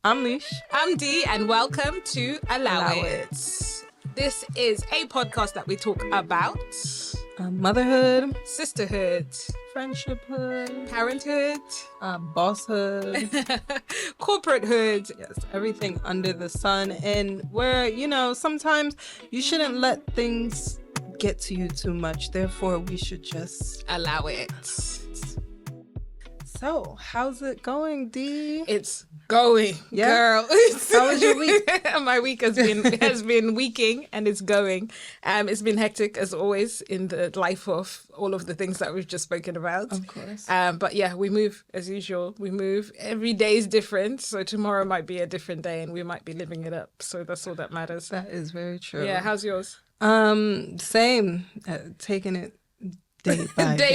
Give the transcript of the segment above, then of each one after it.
I'm Leash. I'm Dee, and welcome to Allow It. This is a podcast that we talk about Motherhood, sisterhood, friendshiphood, parenthood, bosshood, corporatehood. yes, everything under the sun. And where, sometimes you shouldn't let things get to you too much. Therefore, we should just allow it. So, how's it going, Dee? It's going, girl. How was your week? My week has been weeking, and it's going. It's been hectic as always in the life of all of the things that we've just spoken about. Of course. But yeah, we move as usual. We move. Every day is different. So tomorrow might be a different day, and we might be living it up. So that's all that matters. That is very true. Yeah. How's yours? Same. Taking it day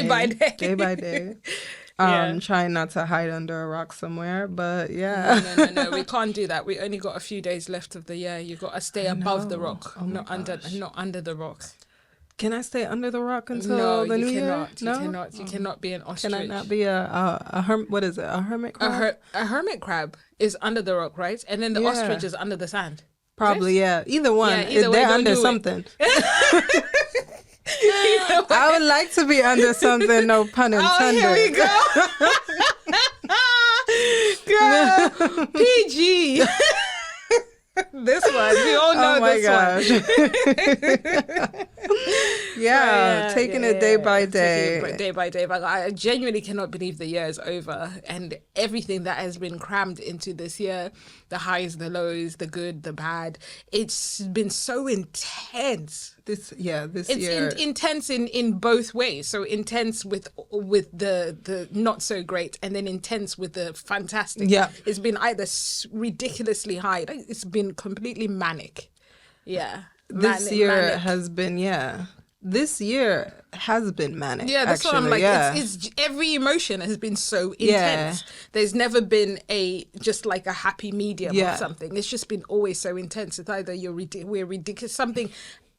by day. Day by day. Trying not to hide under a rock somewhere, but yeah. No, we can't do that. We only got a few days left of the year. You got to stay above the rock, not under the rock. Can I stay under the rock until the new year? No, you cannot be an ostrich. Can I not be a hermit? What is it? A hermit crab? A hermit crab is under the rock, right? And then the ostrich is under the sand. Probably, yeah. Either one. Yeah, they're under something. I would like to be under something, no pun intended. Oh, here we go. Girl, PG. This one. We all know one. Taking it day by day. Day by day. But I genuinely cannot believe the year is over. And everything that has been crammed into this year, the highs, the lows, the good, the bad, it's been so intense. This year. It's intense in both ways. So intense with the not so great, and then intense with the fantastic. Yeah. It's been either ridiculously high. It's been completely manic. Yeah. This year has been manic. Yeah, that's actually. what I'm like. Yeah. It's every emotion has been so intense. There's never been just like a happy medium or something. It's just been always so intense. It's either we're ridiculous, something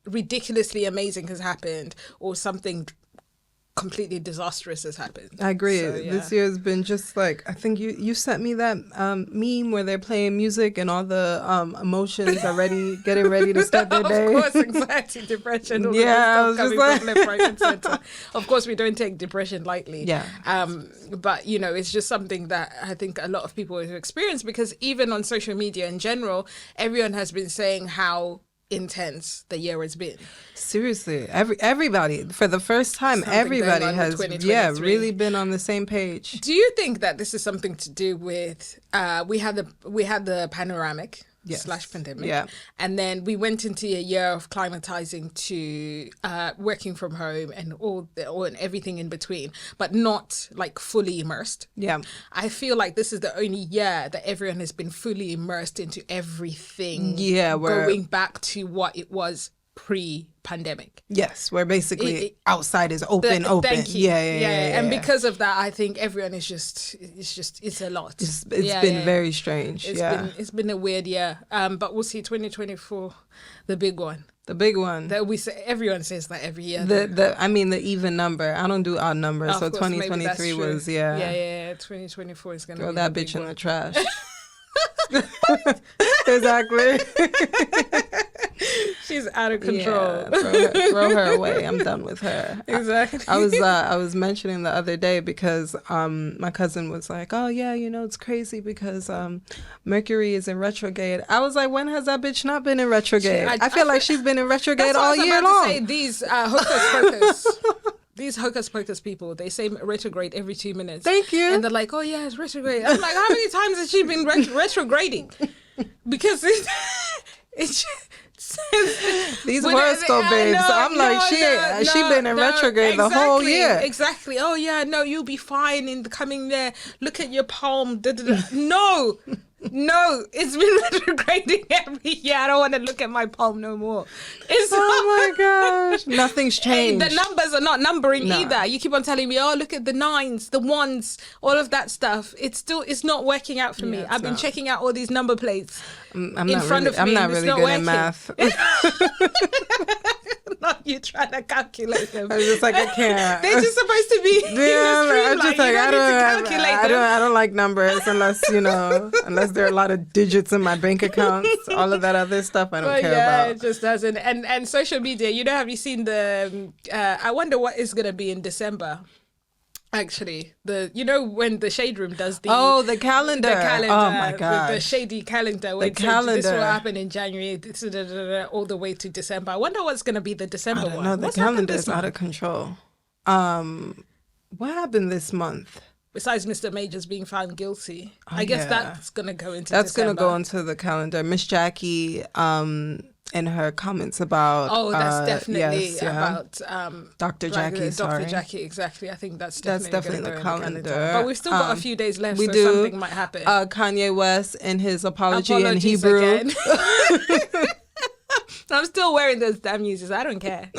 ridiculously amazing has happened, or something completely disastrous has happened. I agree. So, yeah. This year has been just like, I think you sent me that meme where they're playing music and all the emotions are getting ready to start their day. Of course, anxiety, depression, all I was just like... left, right, and center. Of course, we don't take depression lightly. Yeah. But it's just something that I think a lot of people have experienced, because even on social media in general, everyone has been saying how intense the year has been. Seriously, everybody, for the first time, something everybody has really been on the same page. Do you think that this is something to do with we had the panoramic / pandemic, and then we went into a year of climatizing to working from home and all and everything in between, but not like fully immersed. I feel like this is the only year that everyone has been fully immersed into everything, going back to what it was pre-pandemic. Yes, where basically outside is open. Thank you. Yeah. And because of that, I think everyone is it's a lot. It's been very strange. It's been a weird year. But we'll see 2024, the big one. The big one that we say, everyone says that every year. The even number. I don't do odd numbers, so 2023 was 2024 is gonna throw be that bitch in the trash. Exactly. She's out of control. Throw her away. I'm done with her. Exactly. I was mentioning the other day because my cousin was like, oh yeah, it's crazy because Mercury is in retrograde. I was like, when has that bitch not been in retrograde? I feel like she's been in retrograde all year long. To say, these hocus pocus. These hocus pocus people, they say retrograde every 2 minutes. Thank you. And they're like, oh yeah, it's retrograde. I'm like, how many times has she been retrograding? Because it's these horoscope babes. I'm like, she been in retrograde the whole year. Exactly. Oh yeah, no, you'll be fine in the coming year. Look at your palm. No. No, it's been retrograding every year. I don't want to look at my palm no more. Oh my gosh. Nothing's changed. The numbers are not numbering either. You keep on telling me, oh, look at the 9s, the 1s, all of that stuff. It's not working out for me. I've been checking out all these number plates I'm not really good in math. not you trying to calculate them. I was just like, I can't. They're just supposed to be I'm just like, I don't like numbers unless, unless there are a lot of digits in my bank accounts. All of that other stuff I don't care about. It just doesn't. And social media, have you seen the, I wonder what is going to be in December. Actually, when the Shade Room does the calendar. Oh my god, the shady calendar. Where calendar. This will happen in January, all the way to December. I wonder what's going to be the December one. No, the calendar is out of control. What happened this month? Besides Mr. Majors being found guilty, I guess that's going to go into. That's going to go into the calendar. Miss Jackie, in her comments about that's definitely about Dr. Jackie. Dr. Jackie, exactly. I think that's definitely the calendar. But we've still got a few days left, so something might happen. Kanye West in his apology in Hebrew. I'm still wearing those damn uses. I don't care.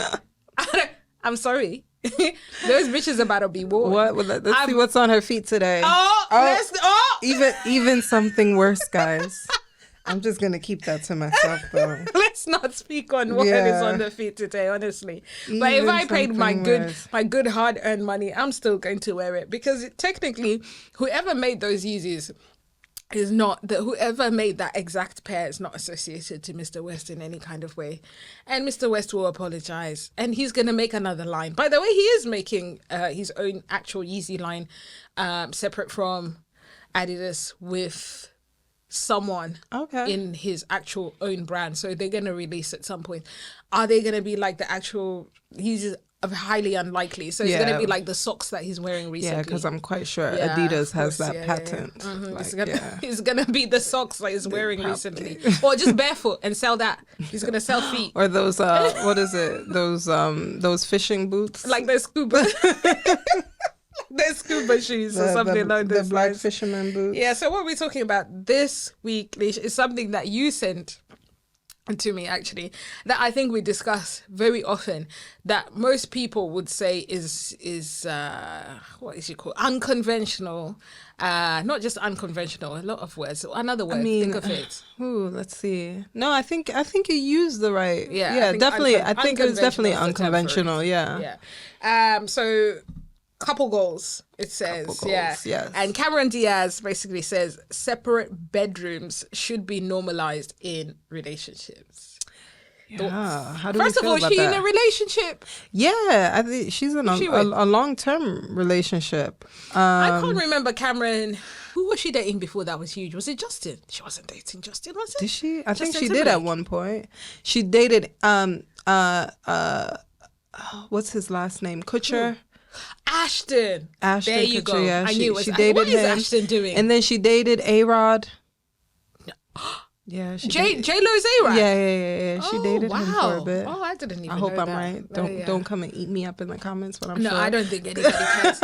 I'm sorry. Those bitches about to be worn. What? Well, let's see what's on her feet today. Even something worse, guys. I'm just going to keep that to myself, though. Let's not speak on what is on the feet today, honestly. But if I paid my good hard-earned money, I'm still going to wear it. Because technically, whoever made those Yeezys is not... whoever made that exact pair is not associated to Mr. West in any kind of way. And Mr. West will apologize. And he's going to make another line. By the way, he is making his own actual Yeezy line separate from Adidas with... someone in his actual own brand, so they're going to release at some point. Are they going to be like the actual... he's highly unlikely, so it's going to be like the socks that he's wearing recently. Because I'm quite sure Adidas has that patent. It's gonna be the socks that he's wearing recently, or just barefoot and sell that. He's gonna sell feet, or those what is it, those fishing boots, like those scuba there's scuba shoes or something like this. The black fisherman boots. Yeah, so what we're talking about this week, Leash, is something that you sent to me, actually, that I think we discuss very often, that most people would say is what is it called? Unconventional. Not just unconventional, a lot of words. Another word, think of it. Let's see. No, I think you used the right. Yeah, definitely. I think it was definitely unconventional. Yeah. So... couple goals, it says. Yes. And Cameron Diaz basically says separate bedrooms should be normalized in relationships. Yeah. First of all, is she in a relationship? Yeah, I think she's in a long-term relationship. I can't remember Cameron. Who was she dating before that was huge? Was it Justin? She wasn't dating Justin, was it? Did she? I think she did at one point. She dated what's his last name? Kutcher. Ashton. There you Kutcher, go. yeah. I knew it was. She dated what him. Is Ashton doing? And then she dated A-Rod. Yeah, J-Lo's A-Rod? Yeah. She dated him for a bit. Oh, I didn't even know I hope I'm that. right. Don't come and eat me up in the comments, but I'm sure. No, I don't think anybody cares.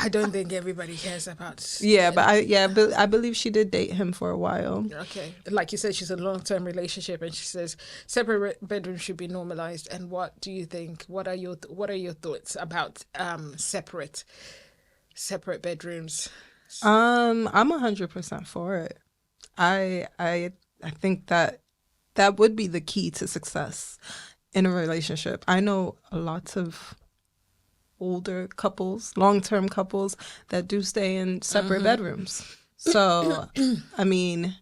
I don't think everybody cares about... Yeah, but I believe she did date him for a while. Okay. Like you said, she's in a long-term relationship, and she says separate bedrooms should be normalized. And what do you think? What are your thoughts about separate bedrooms? I'm 100% for it. I think that would be the key to success in a relationship. I know lots of older couples, long-term couples that do stay in separate bedrooms. So, I mean,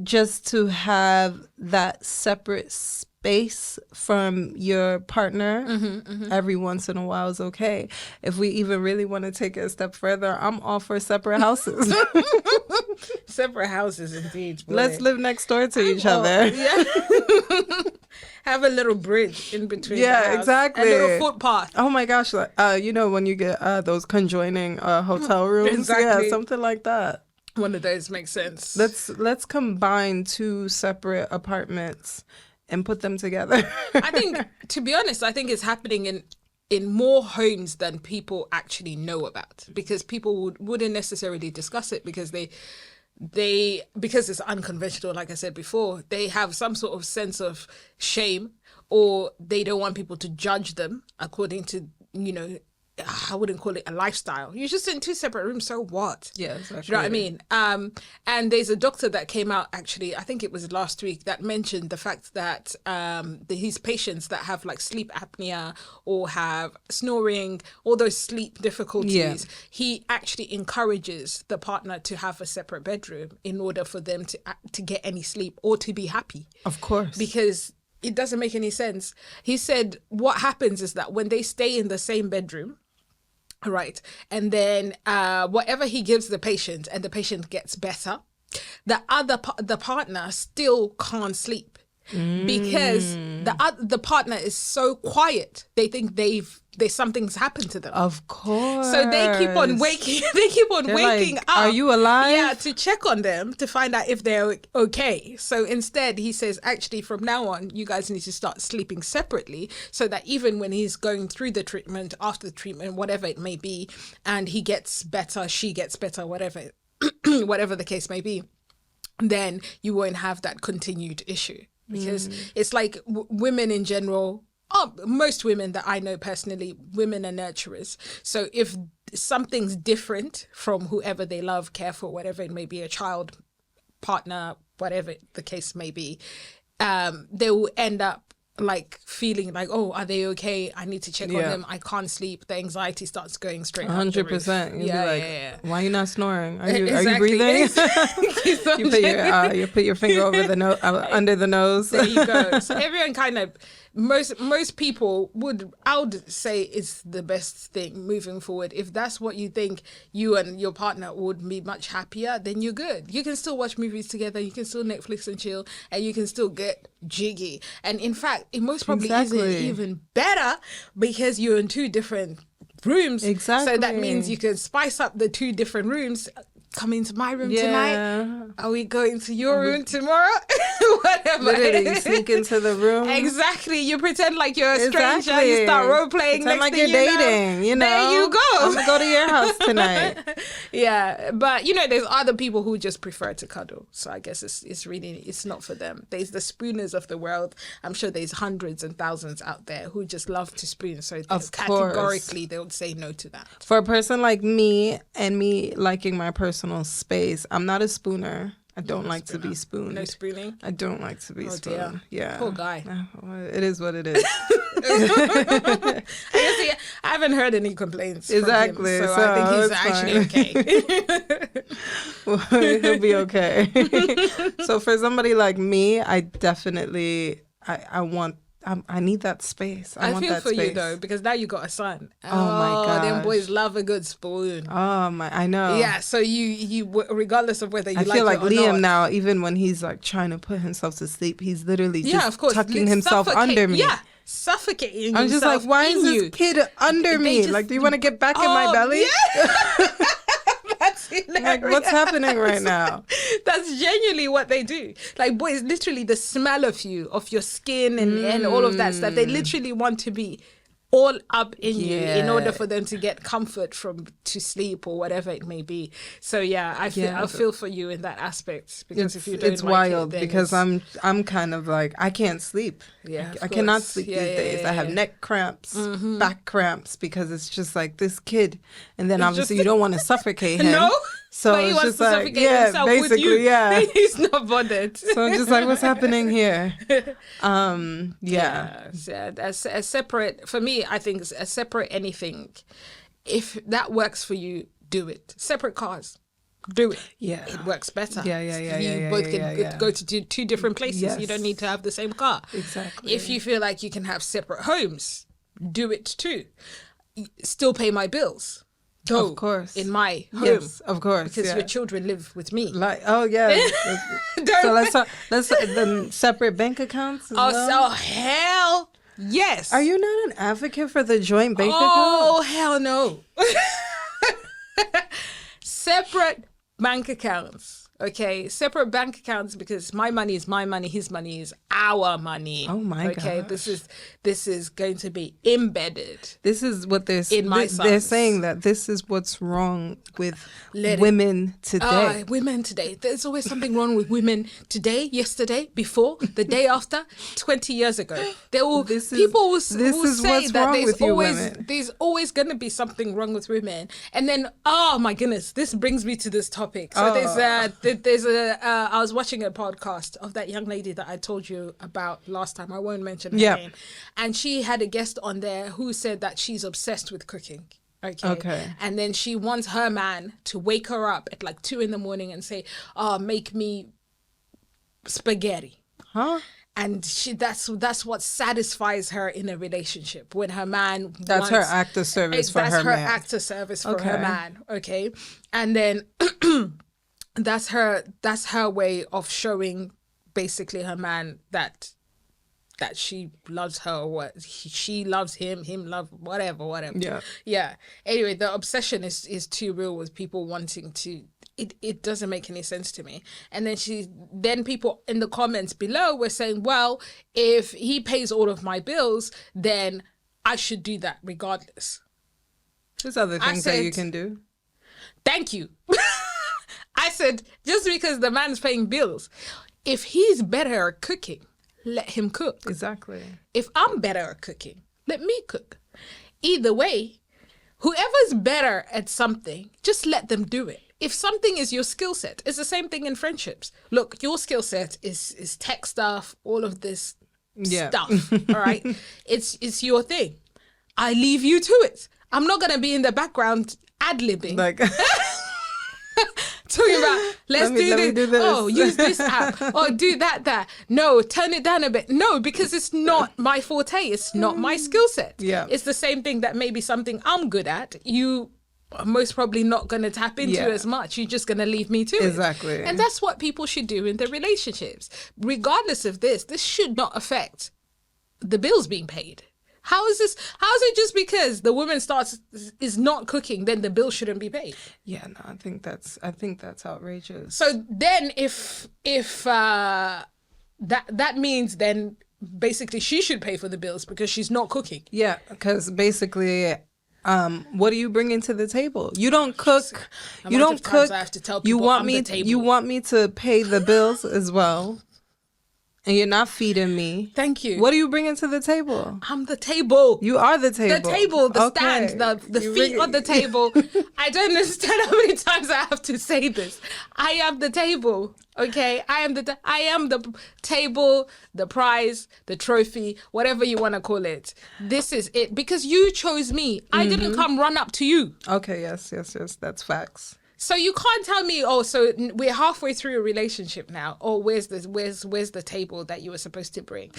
just to have that separate space from your partner every once in a while is okay. If we even really want to take it a step further, I'm all for separate houses. Separate houses, indeed. Boy. Let's live next door to each other. Yeah. Have a little bridge in between. Yeah, exactly. A little footpath. Oh my gosh! When you get those conjoining hotel rooms, exactly. Yeah, something like that. One of those makes sense. Let's combine two separate apartments and put them together. I think, to be honest, it's happening in more homes than people actually know about, because people wouldn't necessarily discuss it because because it's unconventional, like I said before, they have some sort of sense of shame, or they don't want people to judge them according to, I wouldn't call it a lifestyle. You're just in 2 separate rooms, so what? Yeah, exactly. Do you know what I mean? And there's a doctor that came out, actually, I think it was last week, that mentioned the fact that his patients that have like sleep apnea or have snoring, all those sleep difficulties, he actually encourages the partner to have a separate bedroom in order for them to get any sleep or to be happy. Of course. Because it doesn't make any sense. He said what happens is that when they stay in the same bedroom, right, and then whatever he gives the patient and the patient gets better, the partner still can't sleep because the partner is so quiet. They think something's happened to them. Of course. So they keep on waking. They keep on waking up. Are you alive? Yeah, to check on them to find out if they're okay. So instead, he says, actually, from now on, you guys need to start sleeping separately, so that even when he's going through the treatment, after the treatment, whatever it may be, and he gets better, she gets better, whatever, whatever the case may be, then you won't have that continued issue. Because it's like women in general, most women that I know personally, women are nurturers. So if something's different from whoever they love, care for, whatever it may be, a child, partner, whatever the case may be, they will end up like feeling like, oh, are they okay? I need to check on them. I can't sleep. The anxiety starts going straight 100%. You'll be like, why are you not snoring? Are you breathing? You put your finger over the under the nose. There you go. So everyone kind of, most people I would say is the best thing moving forward. If that's what you think you and your partner would be much happier, then you're good. You can still watch movies together. You can still Netflix and chill, and you can still get jiggy. And in fact, it most probably isn't even better because you're in 2 different rooms. Exactly. So that means you can spice up the 2 different rooms. Come into my room tonight. Are we going to your room tomorrow? Whatever. Literally, you sneak into the room. Exactly. You pretend like you're a stranger. You start role playing. Pretend like you're dating. You know. There you go. I'm gonna go to your house tonight. Yeah, but there's other people who just prefer to cuddle. So I guess it's not for them. There's the spooners of the world. I'm sure there's hundreds and thousands out there who just love to spoon. So categorically, they would say no to that. For a person like me and me liking my personal space, I'm not a spooner. I don't like to be spooned. No spooning? I don't like to be spooned. Yeah. Poor guy. It is what it is. I haven't heard any complaints. Exactly. From him, so I think he's actually okay. Well, he'll be okay. So for somebody like me, I definitely, I need that space. I want feel that for space. you though, because now you got a son. Oh my god, them boys love a good spoon. Oh my, I know. Yeah, so you regardless of whether you like it or not. I feel like Liam now, even when he's like trying to put himself to sleep, he's literally just tucking himself under me. Yeah, suffocating. I'm just like, why is this kid under me? Like, do you want to get back in my belly? Yeah. That's hilarious. Like, what's happening right now? That's genuinely what they do. Like, boys, literally the smell of you, of your skin and all of that stuff. They literally want to be all up in you in order for them to get comfort to sleep or whatever it may be. So I feel for you in that aspect, because if you don't, it's wild because I'm kind of like, I can't sleep. Yeah, I cannot sleep these days. I have neck cramps, back cramps, because it's just like this kid, and then obviously you don't want to suffocate him. No. So but he it's wants just to like, suffocate himself with you. Yeah. He's not bothered. So I'm just like, what's happening here? That's a separate, for me, I think a separate anything. If that works for you, do it. Separate cars. Do it. Yeah. It works better. You both can go to 2 different places. Yes. You don't need to have the same car. Exactly. If you feel like you can have separate homes, do it too. Still pay my bills. Go, of course, in my home. Yes, of course, because your children live with me. Like, oh yeah. So let's the separate bank accounts. So hell yes. Are you not an advocate for the joint bank account? Oh hell no. Separate bank accounts. Okay, separate bank accounts, because my money is my money, his money is our money. Oh my god. Okay, this is going to be embedded. This is what they're saying, that this is what's wrong with women today. Women today. There's always something wrong with women today, yesterday, before, the day after, 20 years ago. People will say that there's always going to be something wrong with women. And then, oh my goodness, this brings me to this topic. So I was watching a podcast of that young lady that I told you about last time. I won't mention her name. And she had a guest on there who said that she's obsessed with cooking. Okay. And then she wants her man to wake her up at like 2 a.m. and say, "Oh, make me spaghetti." Huh? And that's what satisfies her in a relationship, when her man that's her act of service for her man. That's her act of service for her man. Okay. And then that's her way of showing basically her man that she loves her, or what she loves him love whatever. Yeah. Anyway, the obsession is too real with people wanting to. It doesn't make any sense to me. And then people in the comments below were saying, well, if he pays all of my bills, then I should do that regardless. There's other things that you can do. Thank you. I said, just because the man's paying bills, if he's better at cooking, let him cook. Exactly. If I'm better at cooking, let me cook. Either way, whoever's better at something, just let them do it. If something is your skill set, it's the same thing in friendships. Look, your skill set is tech stuff, all of this stuff. All right. It's your thing. I leave you to it. I'm not gonna be in the background ad-libbing. Like talking about let me do this. Oh, use this app. Oh, do that. No, turn it down a bit. No, because it's not my forte. It's not my skill set. Yeah. It's the same thing that maybe something I'm good at. You are most probably not going to tap into as much. You're just going to leave me to it. Exactly. And that's what people should do in their relationships. Regardless of this should not affect the bills being paid. How is it just because the woman is not cooking, then the bill shouldn't be paid? Yeah, no, I think that's outrageous. So then if that means then basically she should pay for the bills because she's not cooking. Yeah, because basically what do you bring into the table? You don't cook. You don't cook. I have to tell people you want me to pay the bills as well. And you're not feeding me. Thank you. What are you bringing to the table? I'm the table. You are the table. The table, the stand, the feet on the table. I don't understand how many times I have to say this. I am the table. Okay, I am the table, the prize, the trophy, whatever you want to call it. This is it, because you chose me. I didn't come run up to you. Okay, yes, that's facts. So you can't tell me, oh, so we're halfway through a relationship now. Oh, where's the table that you were supposed to bring?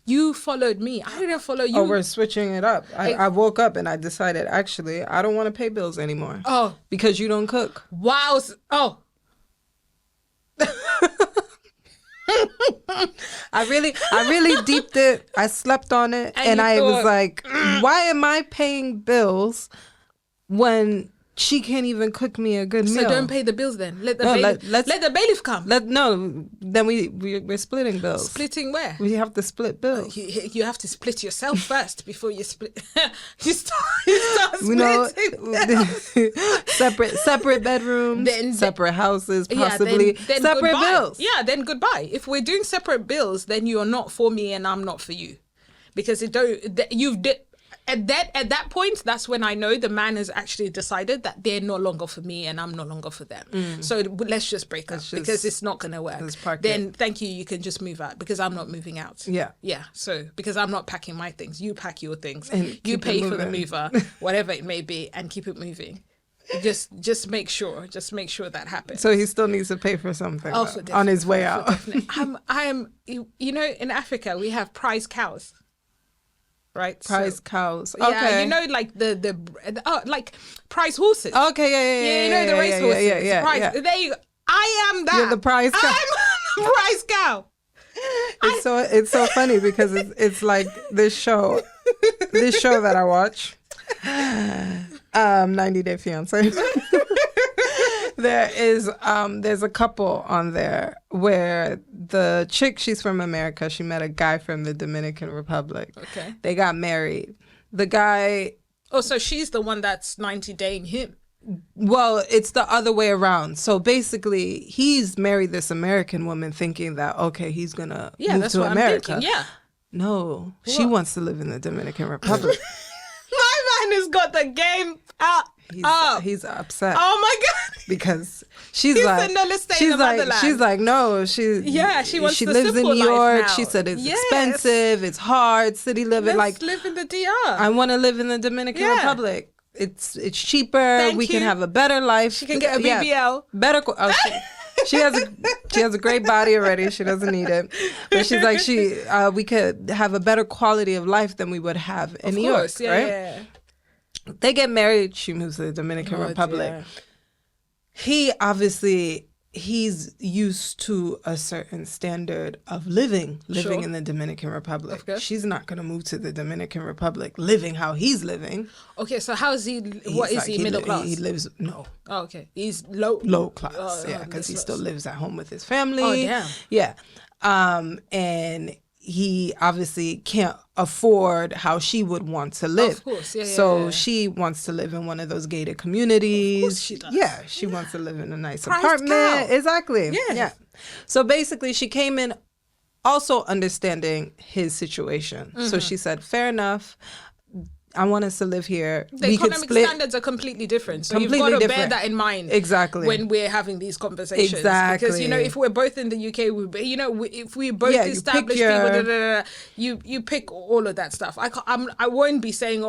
You followed me. I didn't follow you. Oh, we're switching it up. I woke up and I decided, actually, I don't want to pay bills anymore. Oh. Because you don't cook. Wow. Oh. I really deeped it. I slept on it. And I was like, why am I paying bills when she can't even cook me a good meal? So don't pay the bills then. Let the bailiff come. Then we're splitting bills. Splitting where? We have to split bills. You have to split yourself first before you split. you start splitting. Separate bedrooms, separate houses, possibly then separate goodbye. bills. Yeah, then goodbye. If we're doing separate bills, then you are not for me and I'm not for you, because At that point, that's when I know the man has actually decided that they're no longer for me and I'm no longer for them. So let's just break up, because it's not going to work. Then thank you. You can just move out, because I'm not moving out. Yeah. Yeah. So because I'm not packing my things, you pack your things. And you pay for the mover, whatever it may be, and keep it moving. Just make sure that happens. So he still needs to pay for something on his way out. In Africa, we have prize cows. Right, prize cows. Okay. Yeah, like the like prize horses. Okay, yeah. You know the race horses. Yeah. There you go. I am that. You're the prize cow. I'm the prize cow. It's so funny because it's like this show that I watch, 90 Day Fiance. there's a couple on there where the chick, she's from America. She met a guy from the Dominican Republic. Okay. They got married. The guy... Oh, so she's the one that's 90-daying him. Well, it's the other way around. So basically, he's married this American woman thinking that, okay, he's going to move to America. I'm thinking, yeah. No, she wants to live in the Dominican Republic. My man has got the game up. He's upset. Oh my God. Because she's like, no, she wants lives in New York. Now. She said it's expensive, it's hard, city living. Let's live in the DR. I want to live in the Dominican Republic. It's cheaper. We can have a better life. She can get a BBL. Better. She has a great body already. She doesn't need it. But she's like, we could have a better quality of life than we would have in New York, right? Yeah. They get married. She moves to the Dominican Republic. Yeah. He obviously, he's used to a certain standard of living in the Dominican Republic. Okay. She's not going to move to the Dominican Republic living how he's living. Okay, so how is he, what is he, middle class? He lives, no. Oh, okay. He's low class, because he still lives at home with his family. Oh, damn. Yeah. And he obviously can't afford how she would want to live. Of course, she wants to live in one of those gated communities. Of course she does. Yeah, she wants to live in a nice apartment. Exactly. Yeah. So basically, she came in also understanding his situation. Mm-hmm. So she said, fair enough. I want us to live here. The economic standards are completely different. So you've got to bear that in mind. Exactly. When we're having these conversations. Exactly. Because, if we're both in the UK, if we both established people, you pick all of that stuff. I won't be saying,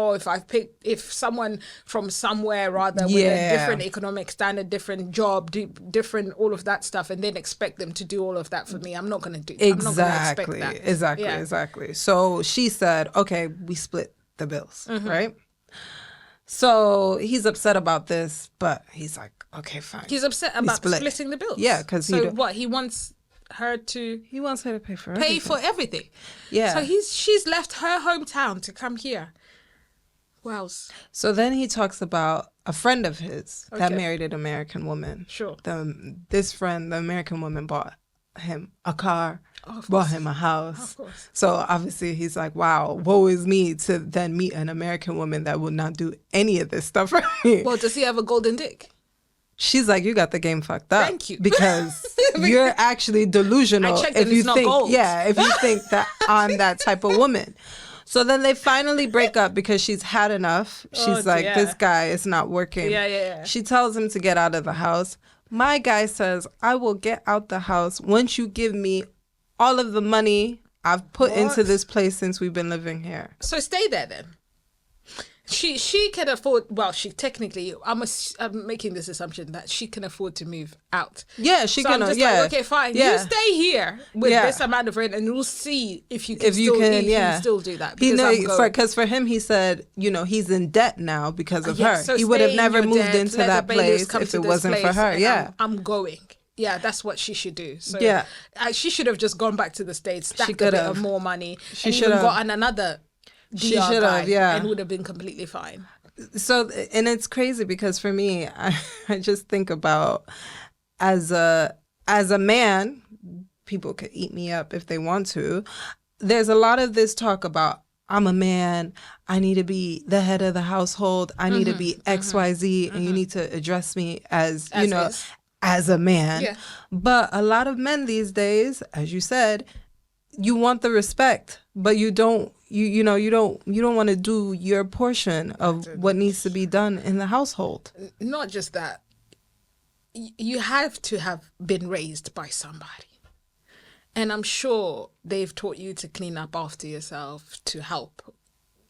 if someone from somewhere rather with a different economic standard, different job, different all of that stuff, and then expect them to do all of that for me. I'm not going to do that. I'm not going to expect that. Exactly. So she said, okay, we split the bills, right? So he's upset about this, but he's like, okay, fine. He's upset about splitting the bills. Yeah, because he wants her to pay for everything. Yeah. So she's left her hometown to come here. Wow. So then he talks about a friend of his that married an American woman. Sure. This friend, the American woman, bought him a car. Bought him a house. Of course. So obviously he's like, wow, woe is me to then meet an American woman that will not do any of this stuff for me. Well, does he have a golden dick? She's like, you got the game fucked up. Thank you. Because you're actually delusional if you think gold. if you think that I'm that type of woman. So then they finally break up because she's had enough. She's this guy is not working. Yeah. She tells him to get out of the house. My guy says, I will get out the house once you give me all of the money I've put into this place since we've been living here. So stay there then. She can afford, she technically, I'm making this assumption that she can afford to move out. Yeah, she can. I'm just like, okay, fine. You stay here with this amount of rent and we'll see if you can still do that. Because for him, he said, he's in debt now because of her. So he would have never moved into that place if it wasn't for her. Yeah. I'm going. Yeah, that's what she should do. So she should have just gone back to the States, stacked a bit of more money, and even gotten another DR guy, and would have been completely fine. So, and it's crazy because for me, I just think about as a man, people could eat me up if they want to. There's a lot of this talk about, I'm a man, I need to be the head of the household, I need to be XYZ, and you need to address me as as a man. Yeah. But a lot of men these days, as you said, you want the respect, but you don't want to do your portion of what needs to be done in the household. Not just that. You have to have been raised by somebody. And I'm sure they've taught you to clean up after yourself, to help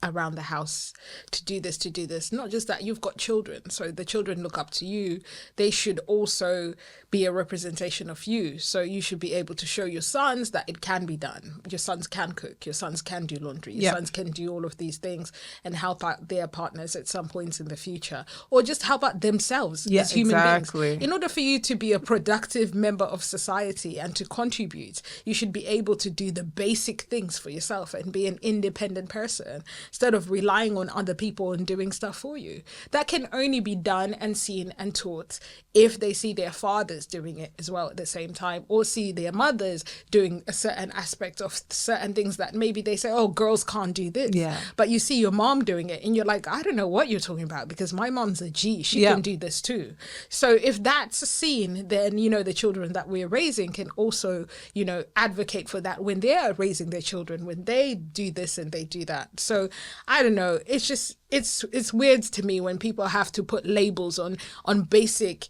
around the house, to do this. Not just that, you've got children, so the children look up to you. They should also be a representation of you. So you should be able to show your sons that it can be done. Your sons can cook, your sons can do laundry, your sons can do all of these things and help out their partners at some points in the future, or just help out themselves as human beings. In order for you to be a productive member of society and to contribute, you should be able to do the basic things for yourself and be an independent person. instead of relying on other people and doing stuff for you. That can only be done and seen and taught if they see their fathers doing it as well at the same time, or see their mothers doing a certain aspect of certain things that maybe they say, oh, girls can't do this. Yeah. But you see your mom doing it and you're like, I don't know what you're talking about, because my mom's a G. She can do this too. So if that's seen, then, you know, the children that we're raising can also, you know, advocate for that when they're raising their children, when they do this and they do that. So I don't know. It's just, it's weird to me when people have to put labels on basic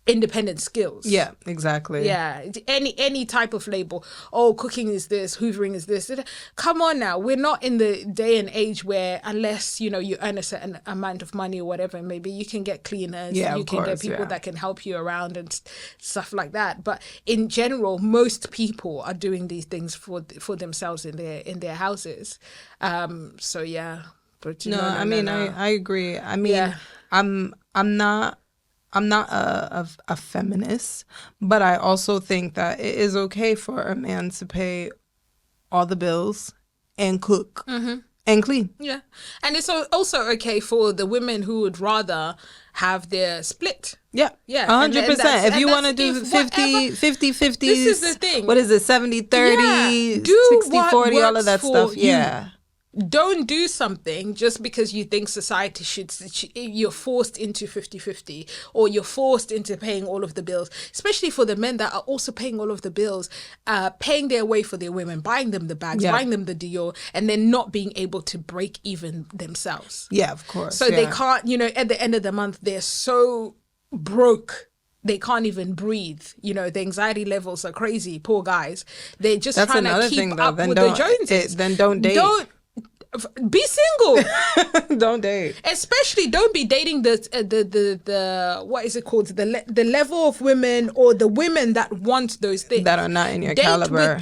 independent skills. Yeah, exactly. Yeah, any type of label. Oh, cooking is this, hoovering is this. Come on now, we're not in the day and age where, unless, you know, you earn a certain amount of money or whatever, maybe you can get cleaners, you can get people that can help you around and stuff like that. But in general, most people are doing these things for themselves in their houses. So yeah. But I agree. I mean, I'm not a feminist, but I also think that it is okay for a man to pay all the bills and cook and clean. Yeah. And it's also okay for the women who would rather have their split. Yeah. Yeah. 100%. If you want to do 50-50, this is the thing. What is it? 70-30, 60-40, all of that stuff. Yeah. Don't do something just because you think society you're forced into 50-50, or you're forced into paying all of the bills, especially for the men that are also paying all of the bills, paying their way for their women, buying them the bags, buying them the Dior, and then not being able to break even themselves. Yeah, of course. So they can't, you know, at the end of the month, they're so broke. They can't even breathe. You know, the anxiety levels are crazy. Poor guys. They're just trying to keep up with the Joneses. Then don't date. Be single. Don't date. Especially don't be dating the what is it called, the level of women, or the women that want those things that are not in your caliber.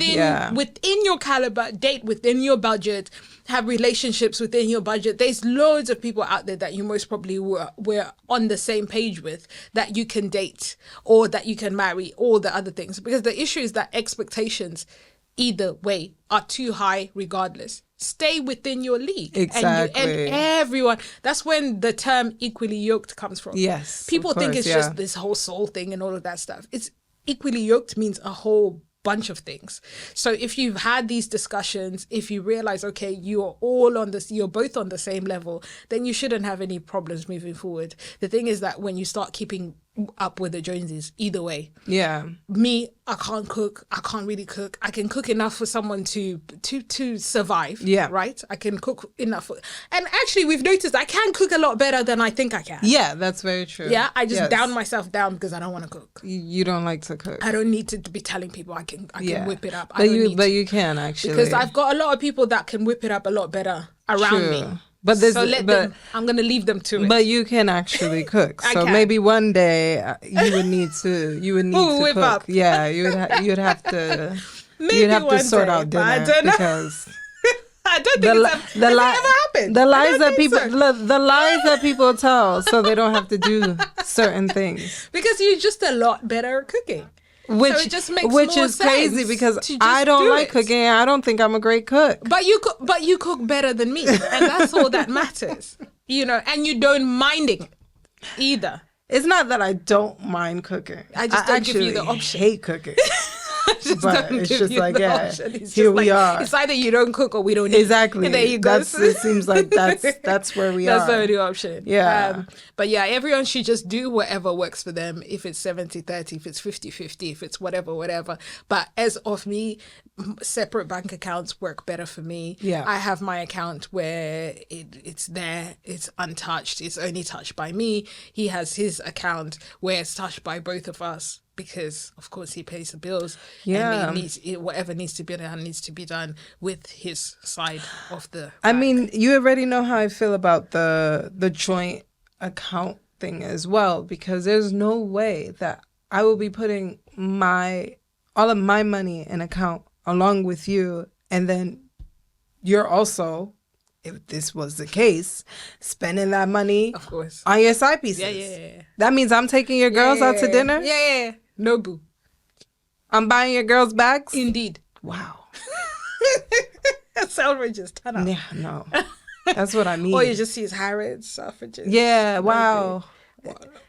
Within your caliber, date within your budget, have relationships within your budget. There's loads of people out there that you most probably were on the same page with, that you can date or that you can marry, all the other things. Because the issue is that expectations either way are too high regardless. Stay within your league. Exactly. And everyone, that's when the term equally yoked comes from. Yes. People think it's just this whole soul thing and all of that stuff. It's equally yoked means a whole bunch of things. So if you've had these discussions, if you realize, okay, you're both on the same level, then you shouldn't have any problems moving forward. The thing is that when you start keeping up with the Joneses, either way. Yeah. Me, I can't cook. I can't really cook. I can cook enough for someone to survive. Yeah. Right? I can cook enough. And actually, we've noticed I can cook a lot better than I think I can. Yeah, that's very true. Yeah, I just down myself down because I don't want to cook. You don't like to cook. I don't need to be telling people I can whip it up. But you can actually. Because I've got a lot of people that can whip it up a lot better around me. I'm going to leave them to it. But you can actually cook. So maybe one day you would need to whip cook. Up. Yeah, you'd have to sort out dinner. I don't know. Because I don't think it's ever happened. The lies that people tell, so they don't have to do certain things. Because you're just a lot better at cooking. Which is crazy because I don't like cooking. I don't think I'm a great cook. But you cook better than me, and that's all that matters. You know, and you don't minding it either. It's not that I don't mind cooking. I just don't give you the option. I hate cooking. But it's just like, here we are. It's either you don't cook or we don't eat. Exactly. And there you go. It seems like that's where we are. That's the only option. Yeah. But yeah, everyone should just do whatever works for them. If it's 70-30, if it's 50-50, if it's whatever. But as of me, separate bank accounts work better for me. Yeah. I have my account where it's there, it's untouched, it's only touched by me. He has his account where it's touched by both of us. Because of course he pays the bills, and whatever needs to be done needs to be done with his side of the bank. I mean, you already know how I feel about the joint account thing as well, because there's no way that I will be putting all of my money in an account along with you, and then you're also, if this was the case, spending that money, of course, on your side pieces. Yeah. That means I'm taking your girls out to dinner? Yeah. No, boo. I'm buying your girls bags? Indeed. Wow. That's outrageous. Yeah, no. That's what I mean. Or you just see his Harrods, suffrages. Yeah, wow.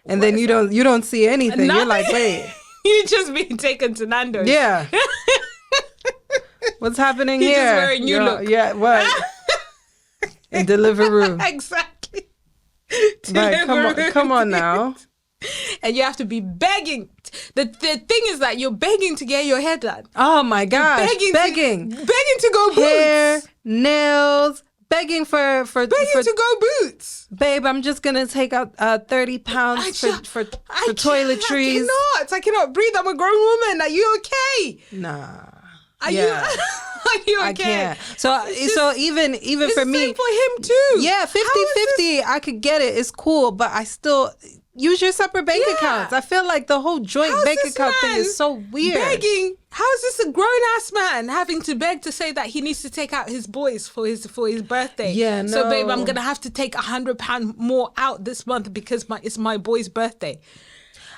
And then you don't see anything. You're like, wait. You just being taken to Nando's. Yeah. What's happening He's here? Just wearing new look. Yeah, what? In Deliveroo. Exactly. Like, come on now. And you have to be begging. The thing is that you're begging to get your hair done. Oh my gosh. Begging to go boots. Hair, nails, begging to go boots. Babe, I'm just gonna take out 30 pounds for toiletries. I cannot breathe. I'm a grown woman. Are you okay? Nah. Are you okay? I can't. So even for me, for him too. Yeah, 50-50, I could get it. It's cool, but I still use your separate bank accounts. I feel like the whole joint bank account thing is so weird. Begging. How is this a grown ass man having to beg to say that he needs to take out his boys for his birthday? Yeah, no. So babe, I'm gonna have to take £100 more out this month because it's my boy's birthday.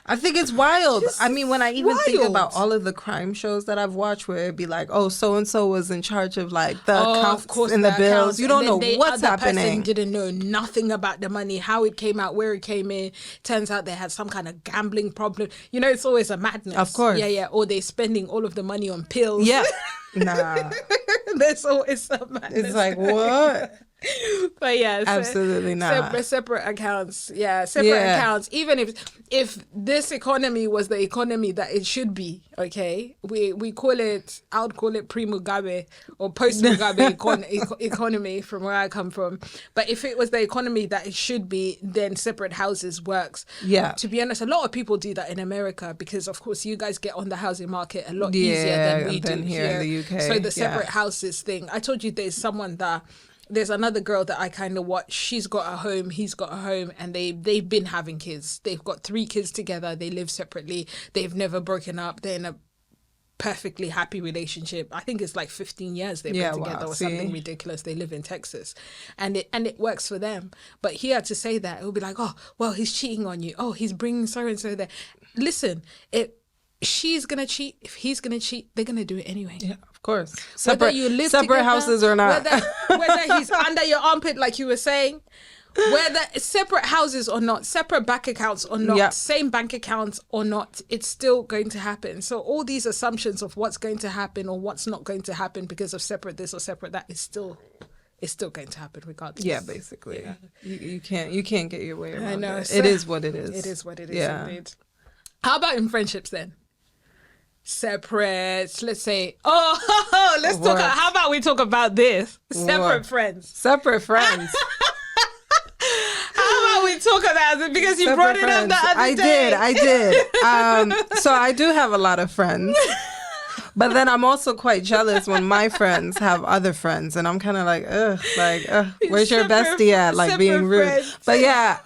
I think it's wild. I mean, when I even think about all of the crime shows that I've watched where it'd be like, oh, so-and-so was in charge of like the accounts and the bills. You don't know what's happening. Person didn't know nothing about the money, how it came out, where it came in. Turns out they had some kind of gambling problem. You know, it's always a madness. Of course. Yeah. Or they're spending all of the money on pills. Yeah. Nah. There's always a madness. It's like, what? But yeah, absolutely not. Separate accounts. Yeah, accounts. Even if this economy was the economy that it should be, okay, we call it. I would call it pre-Mugabe or post-Mugabe economy from where I come from. But if it was the economy that it should be, then separate houses works. Yeah. To be honest, a lot of people do that in America because, of course, you guys get on the housing market a lot easier than we do here in the UK. So the separate houses thing. I told you there's another girl that I kind of watch. She's got a home, he's got a home, and they've been having kids. They've got 3 kids together. They live separately. They've never broken up. They're in a perfectly happy relationship. I think it's like 15 years they've been together or something ridiculous. They live in Texas, and it works for them. But here to say that, it would be like, oh, well, he's cheating on you. Oh, he's bringing so and so there. Listen, she's gonna cheat. If he's gonna cheat, they're gonna do it anyway. Yeah, of course. Whether you live separate together, houses or not. Whether he's under your armpit, like you were saying, whether separate houses or not, separate bank accounts or not, same bank accounts or not, it's still going to happen. So all these assumptions of what's going to happen or what's not going to happen because of separate this or separate that is still going to happen regardless. Yeah, basically. Yeah. You can't get your way around I know. it. It is what it is. It is what it is indeed. How about in friendships then? Separate, let's say, let's talk. How about we talk about this? Separate friends. Separate friends. How about we talk about it? Because you brought it up the other day. I did. So I do have a lot of friends. But then I'm also quite jealous when my friends have other friends, and I'm kind of like, where's your bestie at? Like being rude. Friends. But yeah,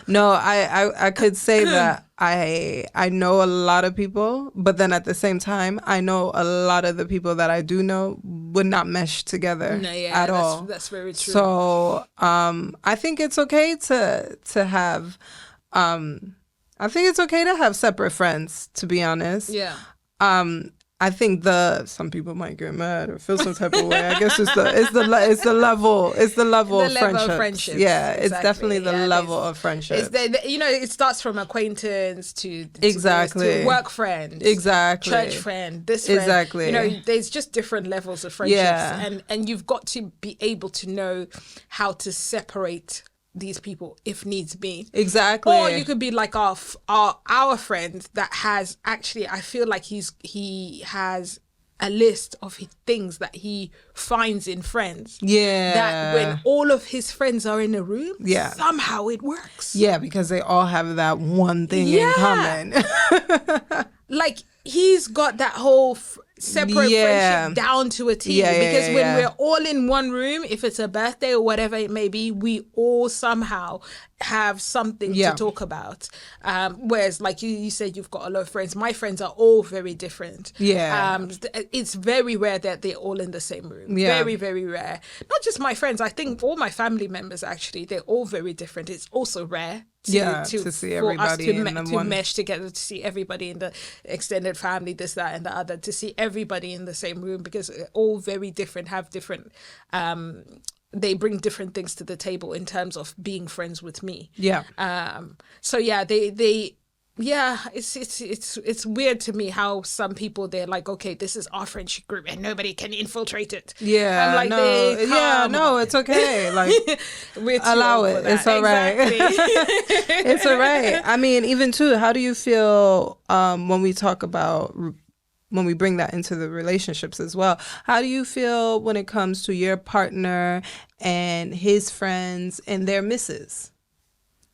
no, I could say that I know a lot of people, but then at the same time, I know a lot of the people that I do know would not mesh together at all. That's very true. So I think it's okay to have, I think it's okay to have separate friends, to be honest. Yeah. I think some people might get mad or feel some type of way. I guess it's the level of friendship. Yeah, exactly. It's definitely the level of friendship. It starts from acquaintance to work friend, exactly, church friend, this friend. Exactly. There's just different levels of friendships, and you've got to be able to know how to separate these people if needs be. Exactly. Or you could be like our friend that has actually, I feel like he has a list of things that he finds in friends. Yeah. That when all of his friends are in a room, somehow it works. Yeah, because they all have that one thing in common. Like he's got that whole separate friendship down to a T. Because when we're all in one room, if it's a birthday or whatever it may be, we all somehow have something to talk about. Whereas like you said, you've got a lot of friends. My friends are all very different. Yeah. It's very rare that they're all in the same room. Yeah. Very, very rare. Not just my friends. I think all my family members, actually, they're all very different. It's also rare to see everybody to mesh together, to see everybody in the extended family, this, that, and the other, to see everybody in the same room, because all very different, have different they bring different things to the table in terms of being friends with me. Yeah. So yeah, it's weird to me how some people, they're like, okay, this is our friendship group and nobody can infiltrate it. Yeah. I'm like, it's okay. Like, allow it. It's all right. It's all right. I mean, even too, how do you feel when we talk about, when we bring that into the relationships as well? How do you feel when it comes to your partner and his friends and their misses?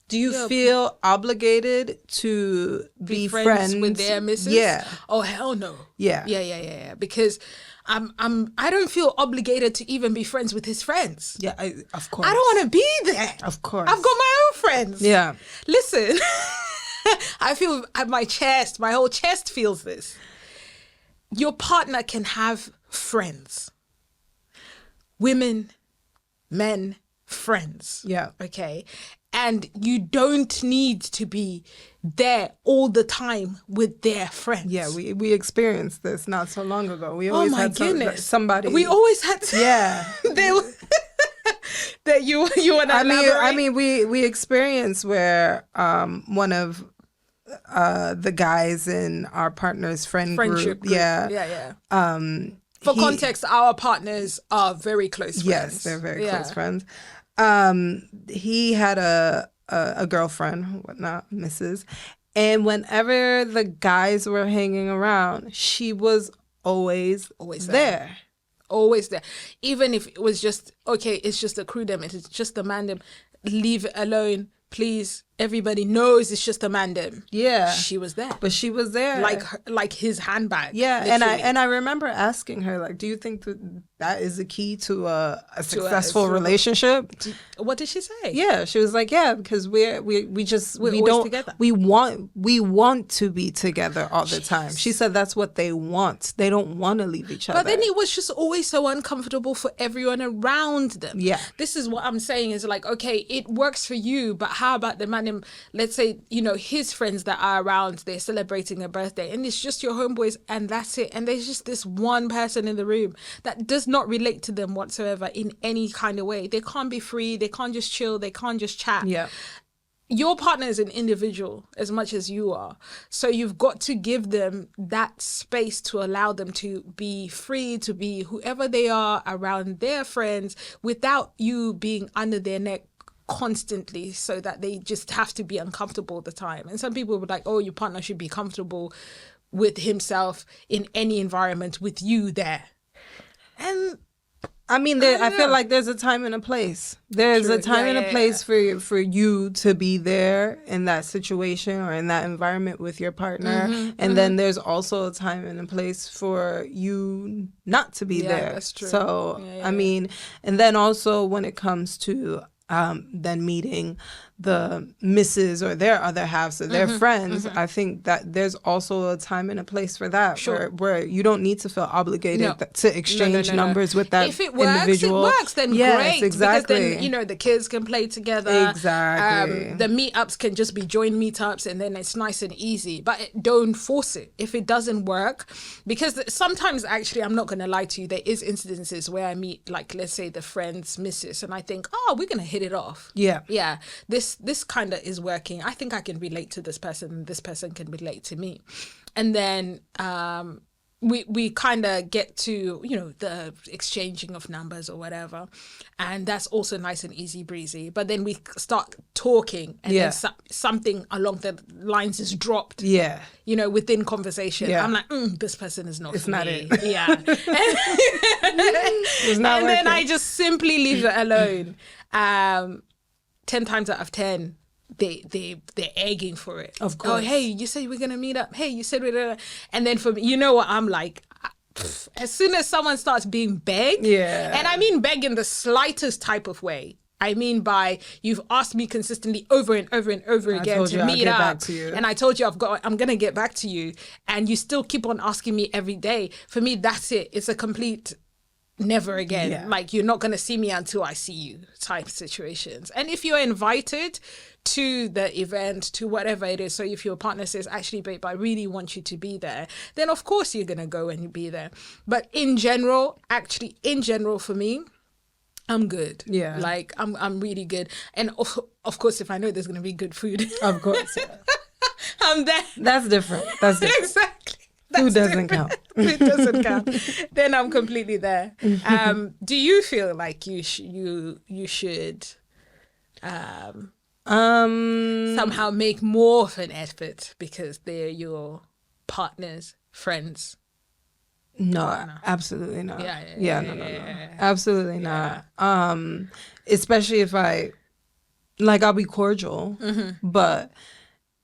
Do you feel obligated to be friends with their misses? Yeah. Oh, hell no. Yeah. Yeah. Because I don't feel obligated to even be friends with his friends. Yeah, of course. I don't want to be there. Of course. I've got my own friends. Yeah. Listen, I feel at my whole chest feels this. Your partner can have friends. Women, men, friends. Yeah. Okay. And you don't need to be there all the time with their friends. Yeah, we experienced this not so long ago. We always had somebody. We always had to. Yeah. That you want to elaborate? I mean, we experienced where one of the guys in our partner's friendship group. Yeah. For context, our partners are very close friends. Yes, they're very close friends. He had a girlfriend, whatnot, Mrs. And whenever the guys were hanging around, she was always there. Always there. Even if it was just, okay, it's just a crew them, it's just a man them, leave it alone, please. Everybody knows it's just a man them. Yeah. She was there. But she was there. Like his handbag. Yeah. And I remember asking her, like, do you think that is the key to a successful relationship? What did she say? Yeah. She was like, yeah, because we don't together. we want to be together all the time. She said that's what they want. They don't want to leave each other. But then it was just always so uncomfortable for everyone around them. Yeah. This is what I'm saying is like, okay, it works for you, but how about the man? Let's say, his friends that are around, they're celebrating a birthday and it's just your homeboys and that's it. And there's just this one person in the room that does not relate to them whatsoever in any kind of way. They can't be free. They can't just chill. They can't just chat. Yeah. Your partner is an individual as much as you are. So you've got to give them that space to allow them to be free, to be whoever they are around their friends without you being under their neck constantly, so that they just have to be uncomfortable all the time. And some people would like, oh, your partner should be comfortable with himself in any environment with you there. And I mean, I feel like there's a time and a place. There's a time and a place for you to be there in that situation or in that environment with your partner. And then there's also a time and a place for you not to be there. That's true. So, I mean, and then also when it comes to then meeting the misses or their other halves or their friends, I think that there's also a time and a place for that. Sure. Where you don't need to feel obligated to exchange numbers with that individual. If it works, then great. Exactly. Because then, the kids can play together. Exactly. The meetups can just be joint meetups and then it's nice and easy. But don't force it if it doesn't work. Because sometimes, actually, I'm not going to lie to you, there is incidences where I meet, like, let's say the friend's missus and I think, oh, we're going to hit it off. Yeah. Yeah. This kind of is working. I think I can relate to this person and this person can relate to me. And then we kind of get to, the exchanging of numbers or whatever. And that's also nice and easy breezy. But then we start talking and then something along the lines is dropped. Yeah. Within conversation. Yeah. I'm like, this person is not it's for not me. It. Yeah. It's not and then it. I just simply leave it alone. 10 times out of 10, they're egging for it. Of course. Oh, hey, you said we're gonna meet up. Hey, you said we're gonna. And then for me, you know what I'm like? As soon as someone starts being begged, and I mean beg in the slightest type of way. I mean by you've asked me consistently over and over and over again to meet up, and I told you I'm gonna get back to you, and you still keep on asking me every day. For me, that's it. It's a complete never again. Yeah. Like, you're not going to see me until I see you type situations. And if you're invited to the event, to whatever it is, so if your partner says, actually, babe, I really want you to be there, then of course you're going to go and be there. But in general for me, I'm good. Yeah. Like, I'm really good. And of course, if I know there's going to be good food. Of course. Yeah. I'm there. That's different. That's different. Exactly. Food doesn't count. Food doesn't count. Then I'm completely there. Do you feel like you should somehow make more of an effort because they're your partners, friends? No, absolutely not. Yeah, no. Absolutely not. Especially if I'll be cordial, but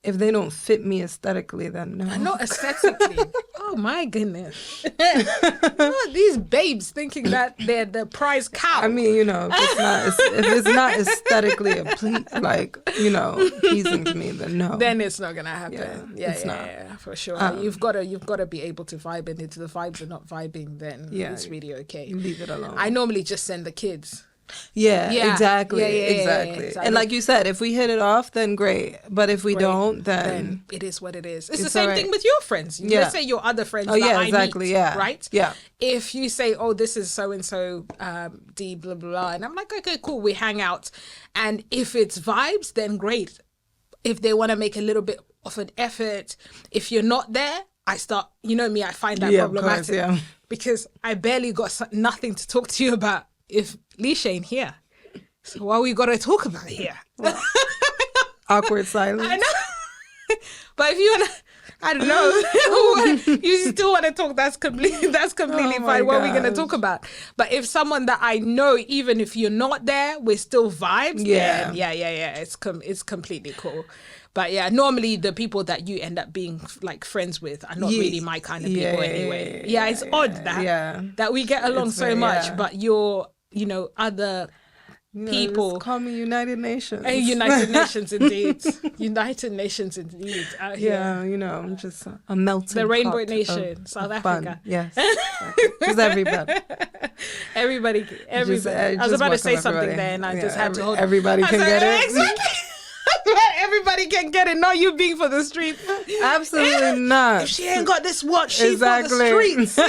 if they don't fit me aesthetically, then no. Not aesthetically. Oh my goodness. These babes thinking that they're the prize cow. I mean, if it's not aesthetically pleasing to me, then no. Then it's not gonna happen. Yeah, for sure. You've got to be able to vibe, and if the vibes are not vibing, then it's really okay. Leave it alone. I normally just send the kids. Exactly. Yeah. And like you said, if we hit it off, then great. But if we don't, then it is what it is. It's the same thing with your friends. Let's say your other friends. Exactly. I meet, yeah. Right. Yeah. If you say, "Oh, this is so and so, D blah blah blah," and I'm like, "Okay, cool, we hang out," and if it's vibes, then great. If they want to make a little bit of an effort, if you're not there, I start. You know me, I find that problematic because I barely got nothing to talk to you about. If Leisha ain't here, so what we gotta talk about here? Awkward silence. I know, but if you wanna, I don't know, you still want to talk. That's completely fine. What are we gonna talk about? But if someone that I know, even if you're not there, we're still vibes. Then it's completely cool. But yeah, normally the people that you end up being like friends with are not really my kind of people anyway. Yeah, it's odd that we get along so much, but you're, other people. Call me United Nations. United Nations indeed. United Nations indeed. Out here. I'm just a melting the Rainbow pot Nation, South Africa. Fun. Yes. Just everybody. Everybody. I was about to say something there and I just had to hold everybody can get it. Exactly. Everybody can get it, not you being for the street. Absolutely not. If she ain't got this watch, she's for the streets.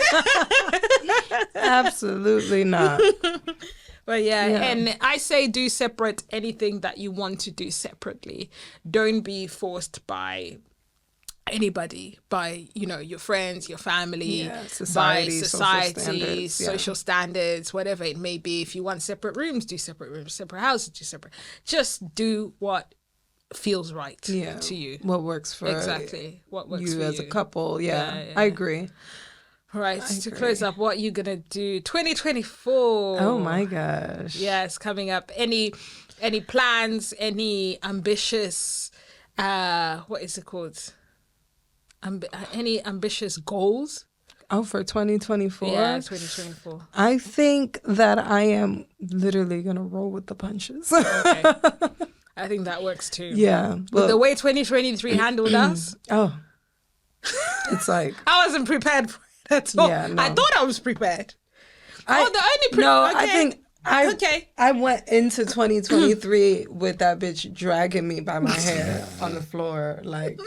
Absolutely not. But and I say do separate anything that you want to do separately. Don't be forced by anybody, by your friends, your family, society, social standards, whatever it may be. If you want separate rooms, do separate rooms. Separate houses, do separate. Just do what feels right to you. What works for what works you for as a couple. I agree. All right, to close up, what are you gonna do 2024? Oh my gosh. Yes, coming up. Any plans, any ambitious what is it called, any ambitious goals? Oh, for 2024? Yeah, 2024. I think that I am literally gonna roll with the punches. Okay. I think that works too. Yeah. With the way 2023 handled us. Oh. It's like I wasn't prepared for it at all. Yeah, no. I thought I was prepared. I went into 2023 with that bitch dragging me by my hair on the floor. Like,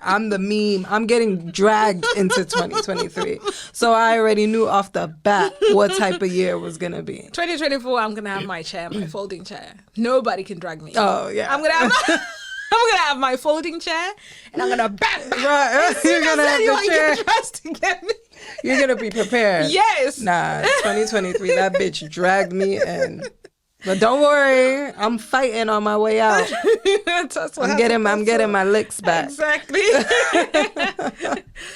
I'm the meme. I'm getting dragged into 2023. So I already knew off the bat what type of year it was going to be. 2024, I'm going to have my chair, my folding chair. Nobody can drag me. Oh, yeah. I'm going to have my folding chair and I'm going to bang. Right. You're going to have the chair. To get me. You're going to be prepared. Yes. Nah, 2023, that bitch dragged me in. But don't worry, I'm fighting on my way out. I'm getting my licks back. Exactly.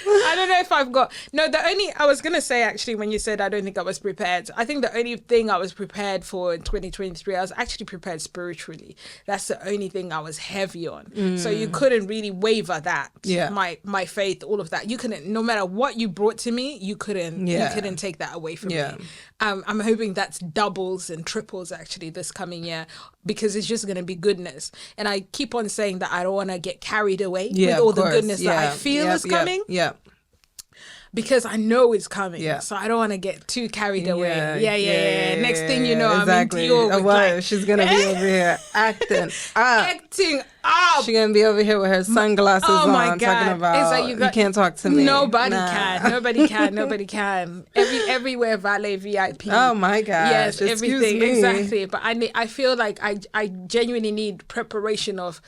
I don't know if I've got... No, I was going to say actually when you said I don't think I was prepared, I think the only thing I was prepared for in 2023, I was actually prepared spiritually. That's the only thing I was heavy on. So you couldn't really waver that. Yeah. My faith, all of that. You couldn't, no matter what you brought to me, you couldn't take that away from me. I'm hoping that's doubles and triples actually this coming year, because it's just going to be goodness. And I keep on saying that I don't want to get carried away with all the goodness that I feel is coming. Yeah. because I know it's coming. Yeah. So I don't want to get too carried away. Yeah. Next thing you know, exactly. I'm in Dior with like, she's gonna be over here acting up. Acting up. She's gonna be over here with her sunglasses on, my God. talking about It's like you can't talk to me. Nobody can. Everywhere valet VIP. Oh my God. Yes, everything. Me. Exactly. But I feel like I genuinely need preparation of.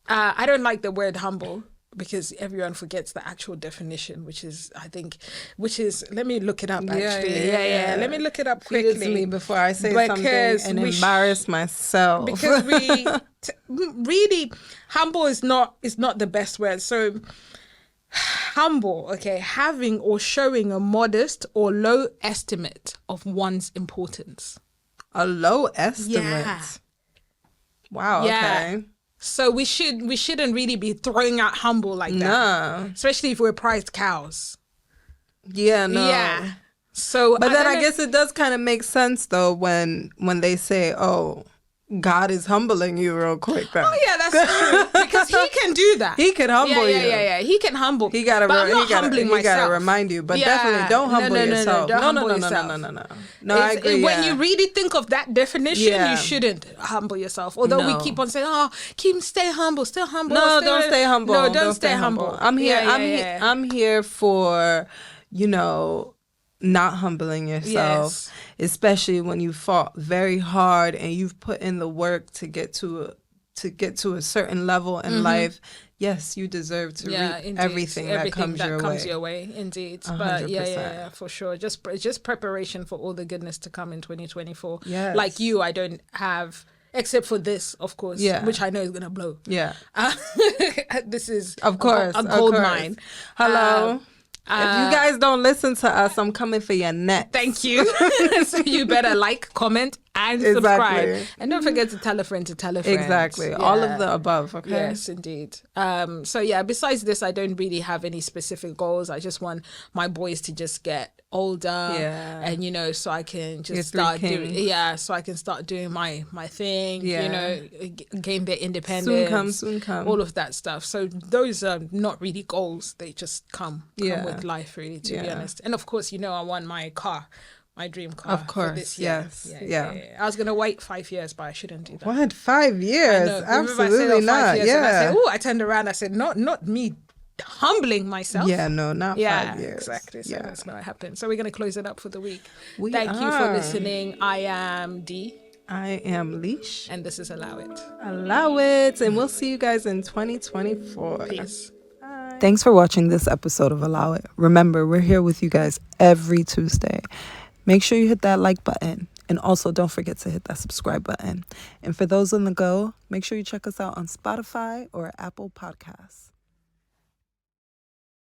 I don't like the word humble, because everyone forgets the actual definition, which is let me look it up actually. Yeah. Let me look it up quickly. Feed it to me before I say something and embarrass myself. Because really, humble is not the best word. So humble, okay, having or showing a modest or low estimate of one's importance. A low estimate? Yeah. Wow, yeah. Okay. So we shouldn't really be throwing out humble like that. No. Especially if we're prized cows. Yeah, no. Yeah. So but then I guess it does kind of make sense though when they say, "Oh, God is humbling you real quick." Then. Oh yeah, that's true. Because he can do that. He can humble you. Yeah. He can humble. He gotta remind you, but definitely don't humble yourself. No. No, I agree. When you really think of that definition, you shouldn't humble yourself. Although we keep on saying, "Oh, stay humble, still humble." No, don't stay humble. No, don't stay humble. I'm here. I'm here for, not humbling yourself, especially when you fought very hard and you've put in the work to get to a certain level in life. Yes, you deserve to reap everything that comes your way. Indeed. 100%. But yeah, for sure. Just preparation for all the goodness to come in 2024. Yes. Like you, I don't have, except for this, of course, which I know is gonna blow. Yeah. This is of course a gold mine. Hello. If you guys don't listen to us, I'm coming for your neck. Thank you. So you better like, comment, and subscribe. And don't forget to tell a friend to tell a friend. Exactly. Yeah. All of the above, okay? Yes, indeed. So yeah, besides this, I don't really have any specific goals. I just want my boys to just get older and so I can just start doing my thing, gain their independence, soon come all of that stuff. So those are not really goals, they just come with life, really, to be honest. And of course, I want my dream car, of course, for this year. Yes. I was gonna wait 5 years, but I shouldn't do that. What, 5 years? Absolutely not. I turned around, I said, not me humbling myself. Yeah, no, not 5 years. Exactly. So that's not happen. So we're going to close it up for the week. Thank you for listening. I am Dee. I am Leash. And this is Allow It. Allow It. And we'll see you guys in 2024. Peace. Bye. Thanks for watching this episode of Allow It. Remember, we're here with you guys every Tuesday. Make sure you hit that like button. And also don't forget to hit that subscribe button. And for those on the go, make sure you check us out on Spotify or Apple Podcasts.